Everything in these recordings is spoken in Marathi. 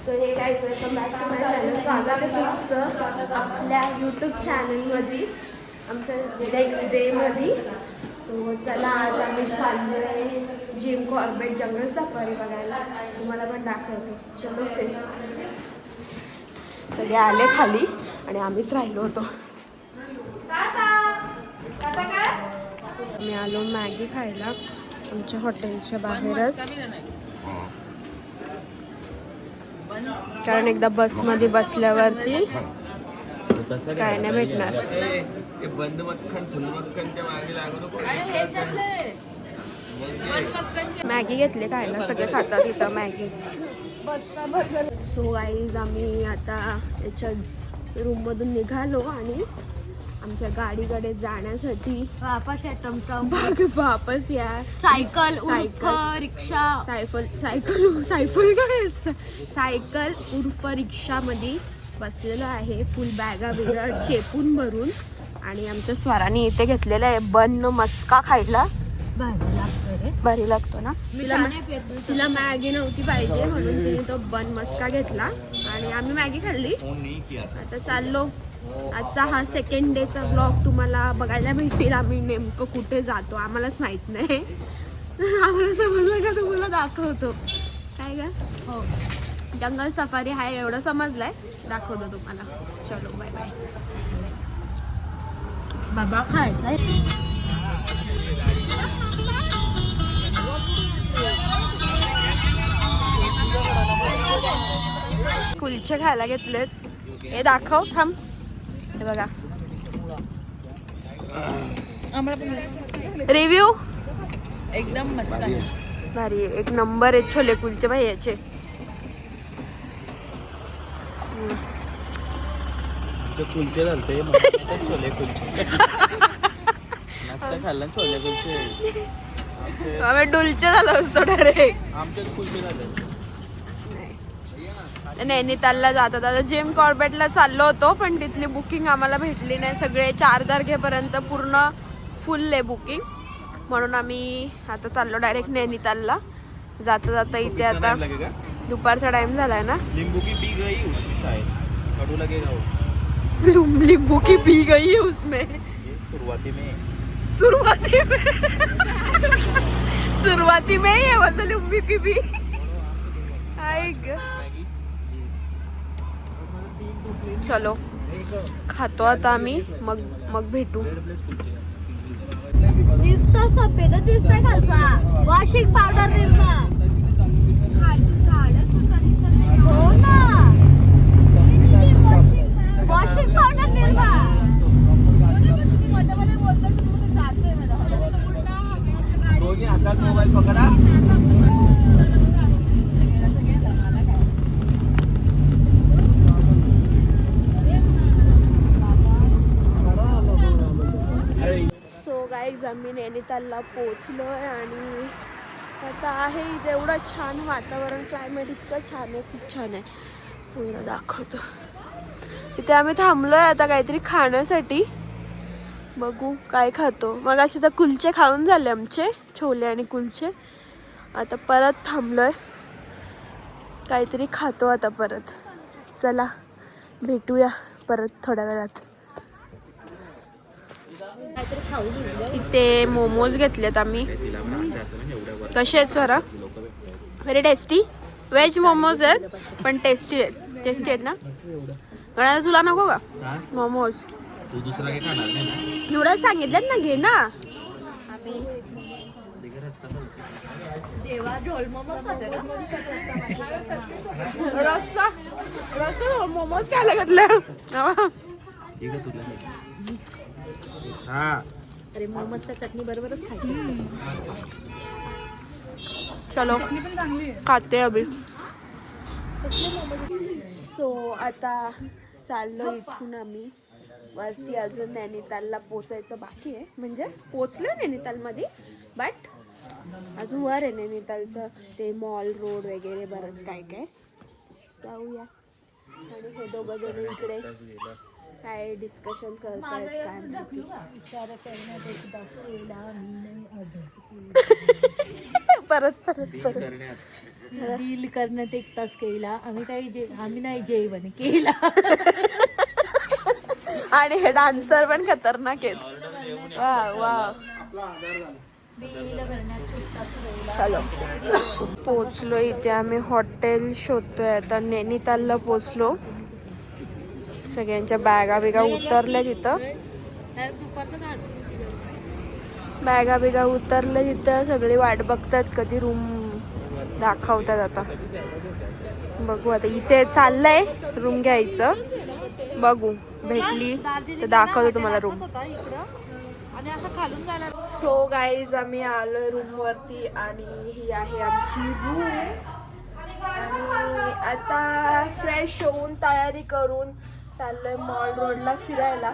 So hey guys welcome back to my channel. स्वागत आहे तुमचं आपल्या यूट्यूब चॅनलमध्ये, आमच्या नेक्स्ट डेमध्ये. सो चला, आज आम्ही चाललो आहे जिम कॉर्बेट जंगल सफारी बघायला. तुम्हाला पण दाखवतो. चलो फिर. सगळे आले खाली आणि आम्हीच राहिलो होतो. आम्ही आलो मॅगी खायला आमच्या हॉटेलच्या बाहेरच, कारण एकदा बसमध्ये बसल्यावरती काय नाही भेटणार. मॅगी घेतली खायला, सगळे खातात इथं मॅगी. सो गाईज आम्ही आता याच्या रूममधून निघालो आणि आमच्या गाडीकडे जाण्यासाठी वापस या सायकल रिक्षा सायकल उर्फ रिक्षामध्ये बसलेलो आहे. फुल बॅगा बिगा चेपून भरून. आणि आमच्या स्वराने इथे घेतलेला आहे बन मस्का खायला. भारी लागतो ना. तिला मॅगी नव्हती पाहिजे म्हणून तिने तो बन मस्का घेतला आणि आम्ही मॅगी खाल्ली. आता चाललो. आजचा हा सेकंड डेचा व्लॉग तुम्हाला बघायला भेटेल. आम्ही नेमकं कुठे जातो आम्हालाच माहित नाही. आम्हाला समजलं का तुम्हाला दाखवतो. काय का हो, जंगल सफारी आहे एवढं समजलंय. दाखवतो तुम्हाला. चलो बाय बाय. बाबा खायचा कुलचे खायला घेतलेत. हे दाखव थांब. हे बघा रिव्ह्यू एकदम मस्त आहे. भारी, एक नंबर आहे छोले कुलचे भाई याचे. कुलचे झालते छोले कुलचे मस्त खाल्लं. छोले कुलचे आम्ही डुलचे झालो असतो डायरेक्ट. आमच्याच कुलचे झाले. नैनितालला जातात. आता जिम कॉर्बेटला चाललो होतो पण तिथली बुकिंग आम्हाला भेटली नाही. सगळे 4 तारखेपर्यंत पूर्ण फुल आहे बुकिंग. म्हणून आम्ही आता चाललो डायरेक्ट नैनितालला. जाता जाता इथे आता दुपारचा टाइम झालाय ना. लिंबू की पी गई उसमें शायद कड़ू लगेगा वो. लिंबू की पी गई है उसमें. शुरुआती में ही है मतलब लिंबू की पी. चलो खातो आता आम्ही. मग भेटू. दिसतं सफेद दिसतंय खालचा. वॉशिंग पावडर निर्मा हो ना. वॉशिंग पावडर निर्मा दोन्ही हातात मोबाईल पकडा. सो गाईज आम्ही नैनितालला पोचलोय आणि आता आहे इथे एवढं छान वातावरण. क्लायमेट इतकं छान आहे, खूप छान आहे. पूर्ण दाखवतो. इथे आम्ही थांबलोय आता काहीतरी खाण्यासाठी. बघू काय खातो. मग असे तर कुलचे खाऊन झाले आमचे, छोले आणि कुलचे. आता परत थांबलोय, काहीतरी खातो आता परत. चला भेटूया परत थोड्या वेळात. इथे मोमोज घेतलेत आम्ही. कसे आहेत जरा? Very tasty. व्हेज मोमोज आहेत पण टेस्टी आहेत ना. गणा तुला नको का मोमोज? तू दुसरा काही खाणार नाही ना. एवढं सांगितलं ना, घे ना. रस्सा मोमोज खायला घेतलं. ठीक आहे तुला. हा अरे मोमोजच्या चटणी बरोबरच खायची. चलो खाते अभी. सो आता चाललो इथून आम्ही वरती. अजून नैनितालला पोचायचं बाकी आहे. म्हणजे पोचलो नैनितालमध्ये बट अजून वर आहे नैनितालचं ते मॉल रोड वगैरे बरंच काय काय. जाऊया. आणि हे दोघं जण इकडे काय डिस्कशन करतायत काय माहिती. परत डील करण्यात 1 तास केला आम्ही नाही जेवण केला. आणि हे डान्सर पण खतरनाक आहेत. वा वा. डील करण्यात 1 तास केला. चलो पोचलो इथे आम्ही. हॉटेल शोधतोय आता. नैनितालला पोचलो. सगळ्यांच्या बॅगा बिगा उतरल्या तिथं. बॅगा बिगा उतरल्या तिथं. सगळी वाट बघतात कधी रूम दाखवतात. आता बघू. आता इथे चाललंय रूम घ्यायचं. बघू भेटली तर दाखवतो तुम्हाला रूम. आणि असं खालून जायला. सो गाईज आम्ही आलोय रूम वरती आणि ही आहे आमची रूम. आणि आता फ्रेश होऊन तयारी करून चाललोय मॉल रोडला फिरायला.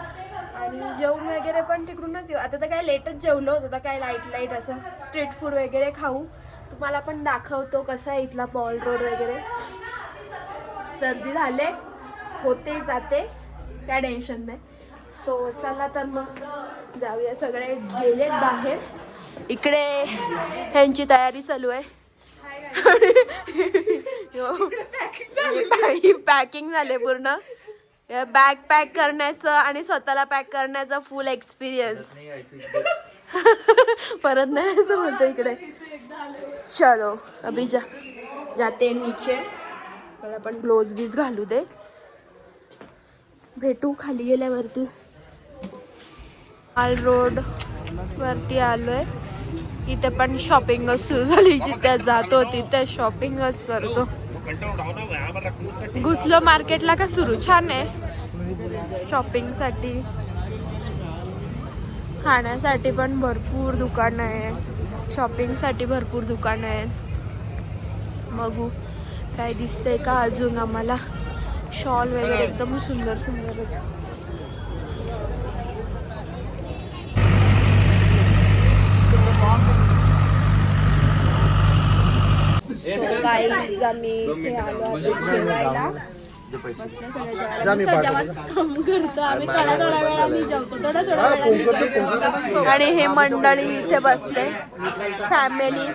आणि जेवण वगैरे पण तिकडूनच येऊ. आता तर काय लेटच जेवलो होतं. तर काय लाईट असं स्ट्रीट फूड वगैरे खाऊ. तुम्हाला पण दाखवतो कसा आहे इथला मॉल रोड वगैरे. सर्दी झाले होते जाते काय टेन्शन नाही. सो चला तर मग जाऊया. सगळे गेलेत बाहेर. इकडे ह्यांची तयारी चालू आहे. पॅकिंग झाले पूर्ण. बॅग पॅक करण्याचं आणि स्वतःला पॅक करण्याचा फुल एक्सपिरियन्स. परत नाही असं म्हणतो इकडे. चलो अभी जाते नीचे. मला पण ग्लोव्ज बीज घालू दे. भेटू खाली गेल्यावरती. मॉल रोड वरती आलोय. इथे पण शॉपिंगच सुरू झाली. जिथे जातो तिथे शॉपिंगच करतो. घुसलो मार्केटला का सुरू. छान आहे शॉपिंग साठी. खाण्यासाठी पण भरपूर दुकानं आहे. शॉपिंग साठी भरपूर दुकानं आहेत. बघू काय दिसतंय का अजून आम्हाला. शॉल वगैरे एकदम सुंदर सुंदर आहेत. गाईज आम्ही इथे आलो आहोत जेवायला. काम करतो आम्ही. थोड्या वेळा मी जेवतो. थोड्या वेळा मी जेवतो. आणि हे मंडळी इथे बसले. Family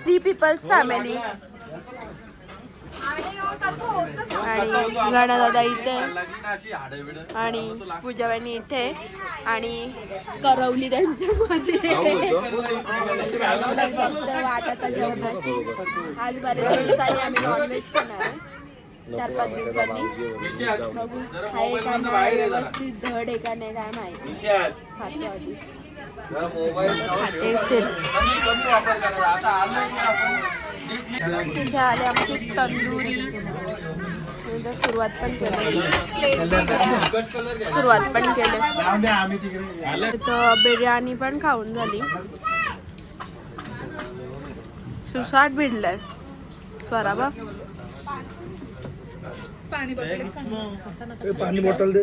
3 peoples family. आणि गणादादा इथे आणि पूजावाणी इथे आणि करवली त्यांच्यामध्ये वाटत जेवणाची. आज बरेच दिवसांनी आम्ही नॉनव्हेज खाणार आहे. 4-5 दिवसांनी. बघू आहे का नाही व्यवस्थित धड आहे का नाही काय माहिती. खाते आधी तिथे आले आमची तंदुरी. सुरुवात पण केली. तिथं बिर्याणी पण खाऊन झाली. सुसाट भिडलाय स्वराबा. पाणी बॉटल दे.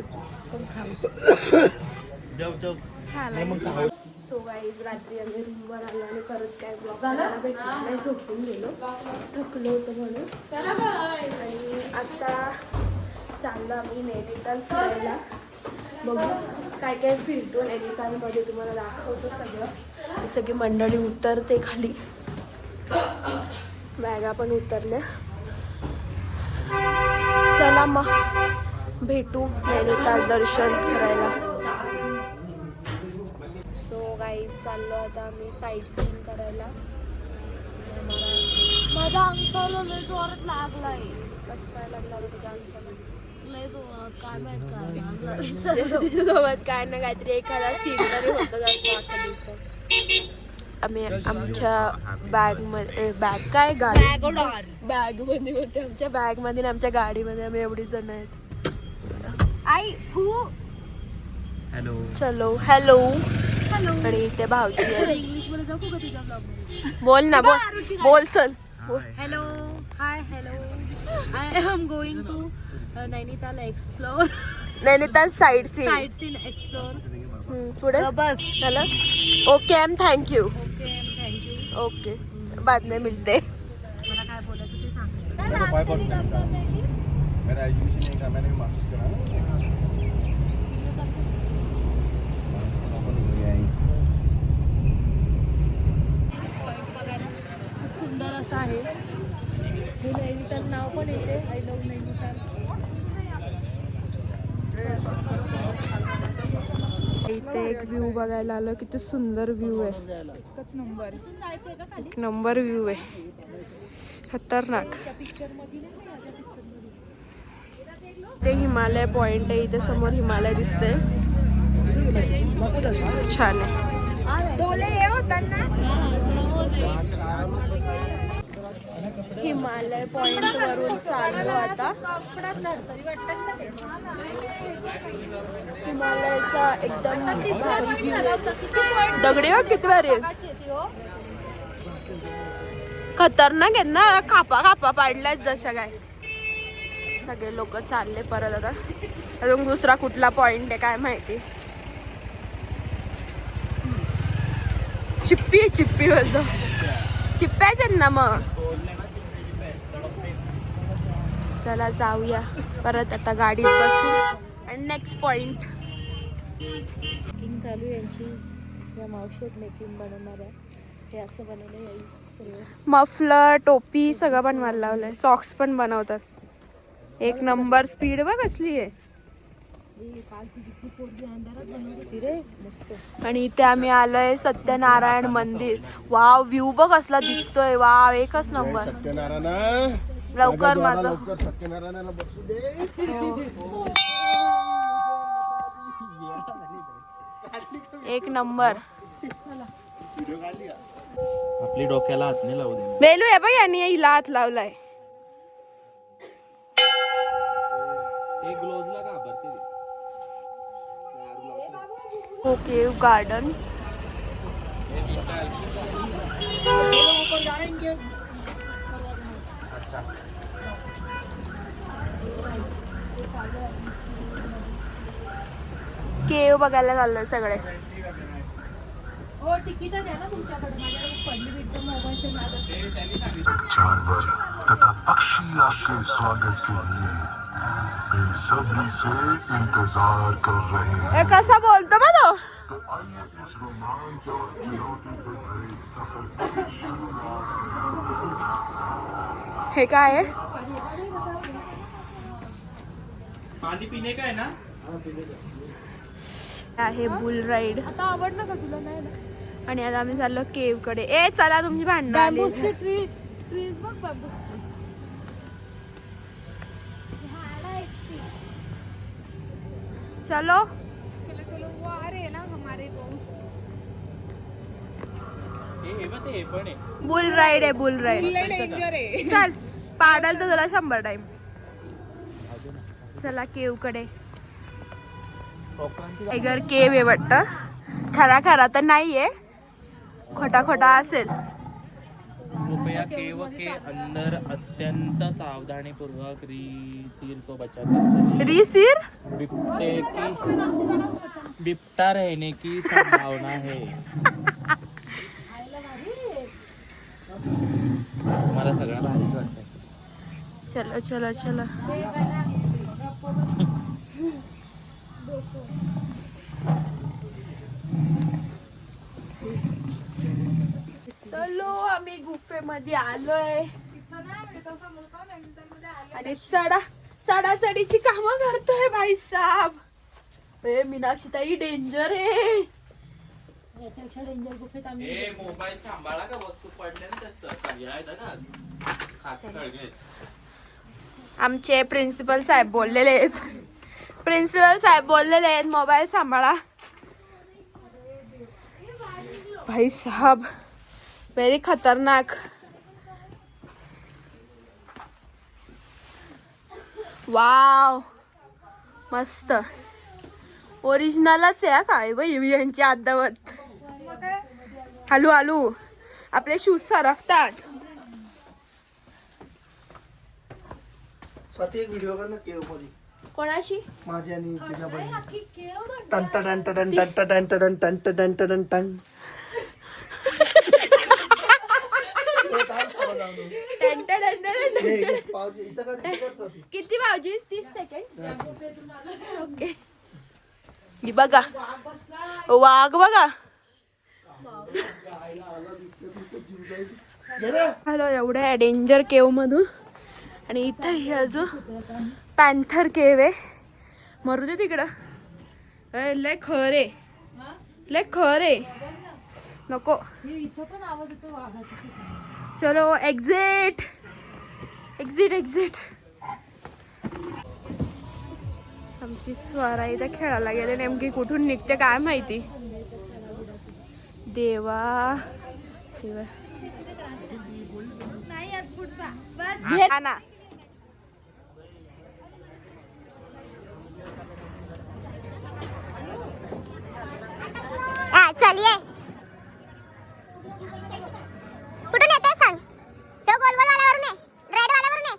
सो गाईज रात्री आम्ही रूमवर आलो आणि परत काय ब्लॉग करायला भेटला नाही. झोपून गेलो. थकलो होतो म्हणून. आणि आता चाललो आम्ही नैनिताल फिरायला. बघू काय काय फिरतो नैनितालमध्ये. तुम्हाला दाखवतो सगळं. सगळी मंडळी उतरते खाली. बॅगा पण उतरल्या. चला मग भेटू नैनिताल दर्शन करायला. सो गाईज चाललो आता आम्ही साईट सीन करायला. माझा अंगठा लय जोरात लागलाय. कसं काय लागणार तुझ्या अंगठ्याला? लय जोरात काय माहित काय. तुझ्यासोबत काय ना काहीतरी एखादा सीन तरी होतं जास्त अख्खा दिवसात. आम्ही आमच्या बॅगमध्ये काय गाडी बॅगमध्ये बोलते. आमच्या बॅगमध्ये आणि आमच्या गाडीमध्ये आम्ही एवढी जण आहेत. आई हू. हॅलो. चलो हॅलो. आणि इथे भावची आहे. इंग्लिश मध्ये जाऊ का तुझ्या ब्लॉग मध्ये. बोल ना बोल चल. Hello hi hello. I am going to Nainital explore. Nainital sight sight seen explore. पुढे बस झालं. Okay ma'am thank you. Okay thank you. Okay बाद में मिलते. मला काय बोलायचं ते सांग. फाइव पॉइंट मेरा एजुकेशन नहीं था. मैंने मास्टर्स करा ना. सुंदर असं आहे. हे नैनिताल नाव पण येते, आय लव्ह नैनिताल. इथे एक व्ह्यू बघायला आलो, किती सुंदर व्ह्यू आहे. एकच नंबर. इथून जायचंय का खाली? एक नंबर व्ह्यू आहे, खतरनाक. त्या पिक्चर मध्ये नाही का, याच्या पिक्चर मध्ये. ते हिमालय पॉइंट आहे, इथे समोर हिमालय दिसते, छान आहे. हिमालय पॉइंट वरून चाललो आता. हिमालयाचा एकदम दगडी हो किती भारी आहे. खतरनाक आहेत ना, खापा खापा पाडल्यात जशा काय. सगळे लोक चालले परत आता. अजून दुसरा कुठला पॉइंट आहे काय माहिती. चिप्पी चिप्पी बोलतो, चिप्प्याच आहेत ना मग. चला जाऊया परत आता गाडीत बसू आणि नेक्स्ट पॉइंट. मेकिंग चालू आहे यांची. या मावशीत मेकिंग बनवणार आहे. हे असं बनवलं याई सर्व. मफलर टोपी सगळं बनवायला लावलंय, सॉक्स पण बनवतात. एक नंबर स्पीड बघ कसली आहे. कालची तिथली पोरगी अंधारात बनवत होती रे, मस्त. आणि इथे आम्ही आलोय सत्यनारायण मंदिर. वाव व्ह्यू बघ कसला दिसतोय, वाव एकच नंबर. सत्यनारायण लवकर माझं लवकर सत्यनारायणाला बसू दे. एक नंबर. आपली डोक्याला हात नाही लावू दे. वेलू आहे बघ, यांनी हिला हात लावलाय. एक ग्लोव्हजला घाबरते. Okay garden. केव बघायला चाललोय सगळे. हो तिकीट द्या ना तुमच्याकडे, माझ्याकडे पडली बिट्ट मोबाईलच्या नादात. जानवर तथा पक्षी आपके स्वागत के लिए बेसब्री से इंतजार कर रहे हैं. ए कसा बोलतो बघ तो. तो आइए इस रोमांच और चुनौती से भरे सफर की शुरुआत. हे काय आहे? पाणी पिणे काय ना. आहे बुल राईड. आता आवडलं का तुला? नाही ना. आणि आता आम्ही चाललो केव कडे. ए चला तुमची भांडणं आली. बॅम्बूसचे ट्रीज बघ, बॅम्बूसचे. चलो चलो चलो, वो आ रहे हैं ना हमारे को. हे बस हे पण आहे. बुल राईड आहे, बुल राईड. डेंजर आहे. चल पाडाल तर तुला 100 टाइम. चला केव कडे. टायगर केव आहे वाटतं. खरा खरा तर नाहीये, खोटा खोटा असेल. कृपया केव के अंदर अत्यंत सावधानी पूर्वक रीसीर को बचाकर चलिए. रिसीर बिबटा रहने की संभावना है. मला सगळं भारीच वाटतंय. चलो चलो चलो. चलो आम्ही गुफेमध्ये आलोय आणि चढाचढीची कामं करतोय भाई साहब. ए मीनाक्षी ताई डेंजर आहे. याच्यापेक्षा डेंजर गुफेत आम्ही. ए मोबाईल सांभाळा का, वस्तू पडल्या ना त्याचं खास काळजी घे. आमचे प्रिन्सिपल साहेब बोललेले आहेत मोबाईल सांभाळा. भाई साहब व्हेरी खतरनाक. वाव मस्त ओरिजिनलच आहे. काय बाई यांची अद्दावत. हलू हलू आपले शूज सरकतात. स्वाती एक व्हिडिओ कर ना केव मध्ये. कोणाशी? माझी आणि तुझ्या बहिणी. टन टन टन टन टन टन टन टन टन टन. किती भाऊजी? 30 सेकंड. ओके. ही बघा वाघ बघा. हॅलो एवढ्या डेंजर केव मधून आणि इथं ही अजून पॅन्थर केव आहे. मरू दे तिकडं. लय खरे लय खरे नको. चलो एक्झिट एक्झिट एक्झिट. आमची स्वरा इथं खेळायला गेले. नेमकी कुठून निघते काय माहिती. देवा देवा. ना चलिए कुठून येते सांग. तो गोलगोल वाल्यावरून आहे, रेड वाल्यावरून आहे.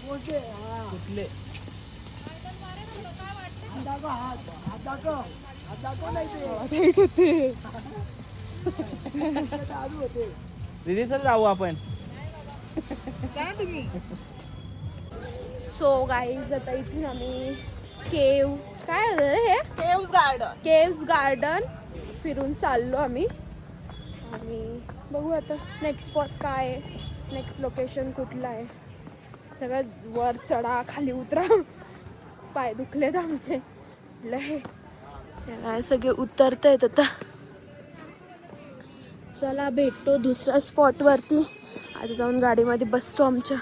कुठले दीदी सर जाऊ आपण. सो गाईज आता इथून आम्ही केव काय होतं रे हे केव्स गार्डन फिरून चाललो आम्ही. आणि बघू आता नेक्स्ट स्पॉट काय आहे, नेक्स्ट लोकेशन कुठलं आहे. सगळं वर चढा खाली उतरा. पाय दुखलेत आमचे लय. त्याला सगळे उतरत आहेत आता. चला भेटतो दुसऱ्या स्पॉटवरती. आता जाऊन गाडीमध्ये बसतो आमच्या.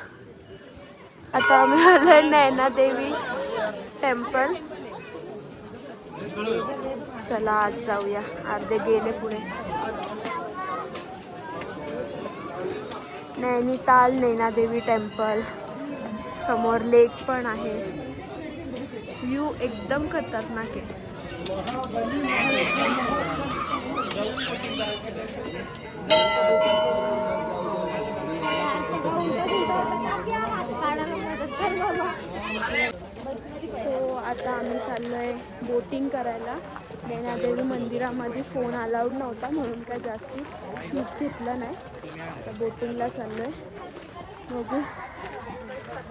आता आम्ही आलोय नैना देवी टेम्पल. चला आज जाऊया. अर्धे गेले पुढे. नैनीताल नैना देवी टेम्पल. समोर लेक पण आहे. व्ह्यू एकदम खतरनाक आहे. सो आता आम्ही चाललोय बोटिंग करायला. नैनादेवी मंदिरामध्ये फोन अलाउड नव्हता म्हणून काय जास्ती शूट घेतलं नाही. आता बोटिंगला चाललोय. बघू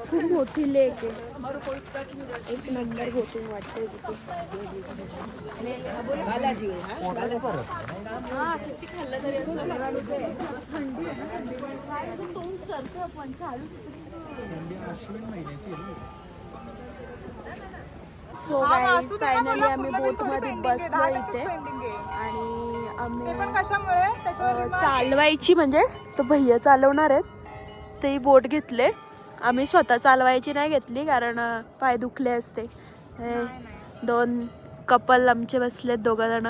खूप मोठी लेक आहे. एक नंबर बोटिंग वाटते तिथे. सो गाईज फायनली आम्ही बोटमध्ये बसलो इथे. आणि आम्ही चालवायची म्हणजे तो भैया चालवणार आहेत ते बोट घेतले. आम्ही स्वतः चालवायची नाही घेतली कारण पाय दुखले असते. दोन कपल आमचे बसलेत 2 जण.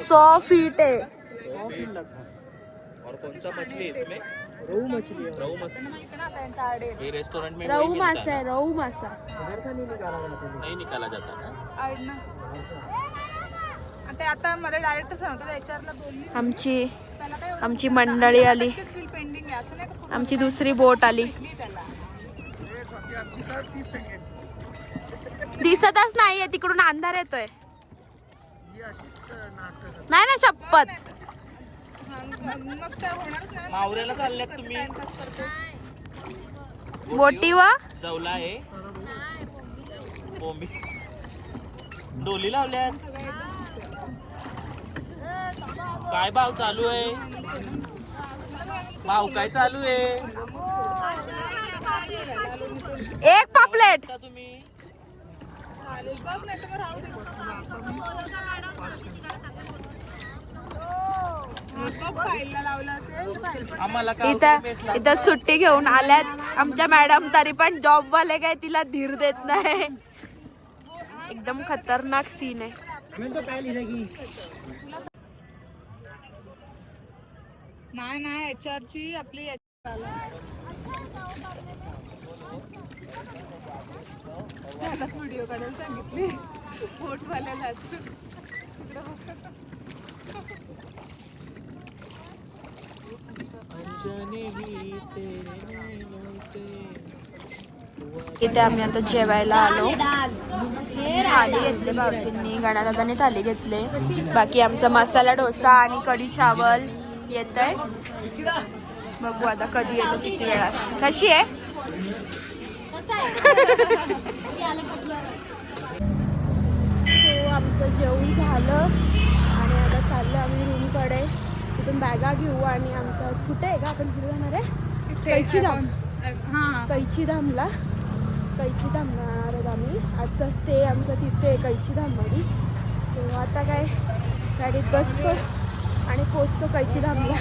100 फीट है. और कौन सा मछली है इसमें? रोहू मछली है. रोहू मछली ये रेस्टोरेंट में रहू मासा है. रहू मासा नहीं निकाला जाता ना. आता मला डायरेक्ट सांगतो त्याच्यावरला बोलली. आमची मंडळी आली. पेंडिंग आहे असं नाही का. आमची दुसरी बोट आली. दिसतच नाहीये तिकडून अंधार येतोय. नाही ना शपथ. मग काय होणारच नाही. मावऱ्याला चालल्यात तुम्ही. बोटीवर जवला आहे. बोंबी डोली लावल्यात. काय भाव चालू आहे? भाव काय चालू आहे? एक पापलेट. तुम्ही बघ नाही तर मग राहू दे. फाईलला लावलं असेल. आम्हाला इथं सुट्टी घेऊन आल्यात आमच्या मॅडम. तरी पण जॉब वाले काय तिला धीर देत नाही. एकदम खतरनाक सीन आहे. नाही HR ची आपली त्यालाच व्हिडिओ काढायला सांगितली बोटवाल्यालाच. अंजनी भी तेरे नैनों से इथे आम्ही आता जेवायला आलो. थाली घेतले भाऊजींनी, गणादादाने थाली घेतले. बाकी आमचा मसाला डोसा आणि कढी चावल येत आहे. बघू आता कधी येतो, किती वेळा. कशी आहे? सो आमचं जेवण झालं आणि आता चाललो आम्ही रूमकडे. तिथून बॅगा घेऊ आणि आमचं कुठे आहे का, आपण कुठे जाणार आहे? कैचीधाम. कैचीधामला जाणार आहेत आम्ही. आजचा स्टे आमचा तिथे आहे कैचीधाममध्ये. सो आता काय गाडीत बसतो आणि पोचतो कैचीधामला.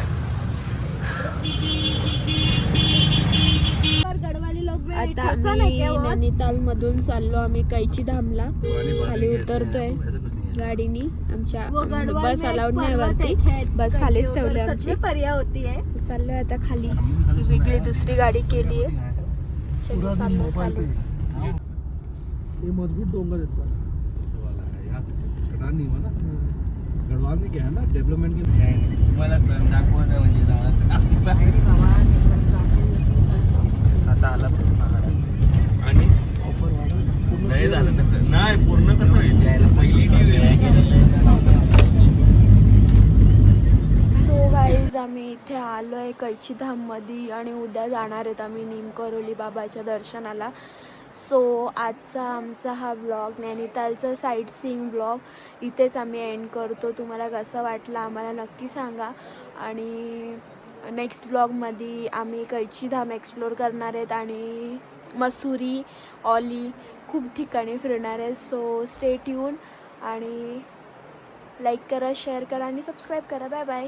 आता आम्ही नैनितालमधून चाललो आम्ही कैचीधामला. खाली उतरतोय गाडीनी. आमच्या बस अलाउड नाही वरती, बस खालीच ठेवली आमची. चाललोय आता खाली. वेगळी दुसरी गाडी केली आहे. चाललो खाली. मजबूत डोंगर गढ़वाल में क्या है ना डेवलपमेंट की तुम्हाला सण दाखवणं म्हणजे आता आला आणि नाही झालं तर नाही पूर्ण कसं होईल पहिली सो गाईज आम्ही इथे आलो आहे कैचीधाममध्ये आणि उद्या जाणार आहेत आम्ही निमकरोली बाबाच्या दर्शनाला. सो आजचा आमचा हा व्लॉग, नैनितालचा साईट सीइंग व्लॉग इथेच आम्ही एंड करतो. तुम्हाला कसं वाटलं आम्हाला नक्की सांगा. आणि नेक्स्ट व्लॉगमध्ये आम्ही कैचीधाम एक्सप्लोर करणार आहेत आणि मसुरी, ऑली खूप ठिकाणी फिरणार आहे. सो स्टे ट्यून आणि लाईक करा, शेअर करा आणि सबस्क्राईब करा. Bye bye.